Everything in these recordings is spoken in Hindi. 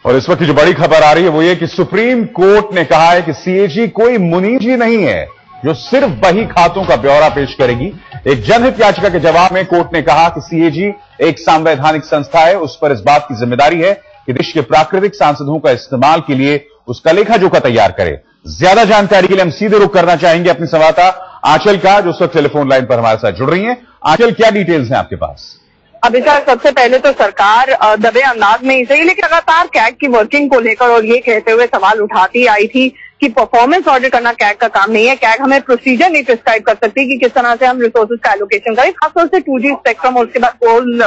और इस वक्त की जो बड़ी खबर आ रही है वो ये कि सुप्रीम कोर्ट ने कहा है कि सीएजी कोई मुनीम जी नहीं है जो सिर्फ बही खातों का ब्यौरा पेश करेगी। एक जनहित याचिका के जवाब में कोर्ट ने कहा कि सीएजी एक संवैधानिक संस्था है, उस पर इस बात की जिम्मेदारी है कि देश के प्राकृतिक संसाधनों का इस्तेमाल के लिए उसका लेखा जोखा तैयार करे। ज्यादा जानकारी के लिए हम सीधे रुख करना चाहेंगे अपनी संवाददाता आंचल का, जो उस वक्त टेलीफोन लाइन पर हमारे साथ जुड़ रही हैं। आंचल, क्या डिटेल्स हैं आपके पास? अभिषेक, सबसे पहले तो सरकार दबे अंदाज में ही सही लेकिन लगातार कैग की वर्किंग को लेकर और ये कहते हुए सवाल उठाती आई थी कि परफॉर्मेंस ऑडिट करना कैग का काम नहीं है। कैग हमें प्रोसीजर नहीं प्रिस्क्राइब कर सकती कि किस तरह से हम रिसोर्सेज का एलोकेशन करें, खासतौर से 2G स्पेक्ट्रम और उसके बाद कोल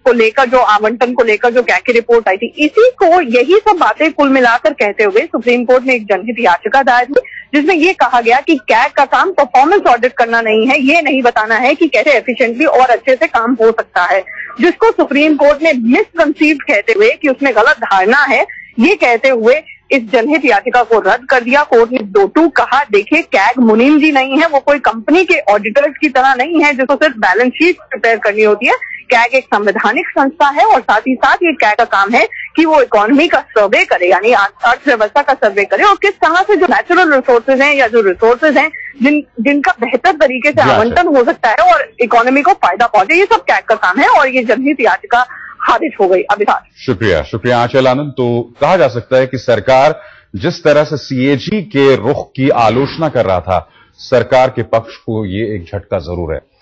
को लेकर जो आवंटन को लेकर जो कैग की रिपोर्ट आई थी, इसी को यही सब बातें कुल मिलाकर कहते हुए सुप्रीम कोर्ट ने एक जनहित याचिका दायर की जिसमें ये कहा गया कि कैग का काम परफॉर्मेंस ऑडिट करना नहीं है, ये नहीं बताना है कि कैसे एफिशिएंटली और अच्छे से काम हो सकता है, जिसको सुप्रीम कोर्ट ने मिसकंसीव्ड कहते हुए कि उसमें गलत धारणा है, ये कहते हुए इस जनहित याचिका को रद्द कर दिया। कोर्ट ने 2-2 कहा, देखिए कैग मुनीम जी नहीं है, वो कोई कंपनी के ऑडिटर्स की तरह नहीं है जिसको सिर्फ बैलेंस शीट प्रिपेयर करनी होती है। कैग एक संवैधानिक संस्था है और साथ ही साथ ये कैग का काम है कि वो इकोनॉमी का सर्वे करे, यानी अर्थव्यवस्था का सर्वे करे और किस तरह से जो नेचुरल रिसोर्सेज हैं या जो रिसोर्सेज हैं जिनका बेहतर तरीके से आवंटन हो सकता है और इकोनॉमी को फायदा पहुंचे, ये सब कैग का काम है और ये जनहित याचिका खारिज हो गई। अभिषेक, शुक्रिया आंचल आनंद। तो कहा जा सकता है कि सरकार जिस तरह से सीएजी के रुख की आलोचना कर रहा था, सरकार के पक्ष को ये एक झटका जरूर है।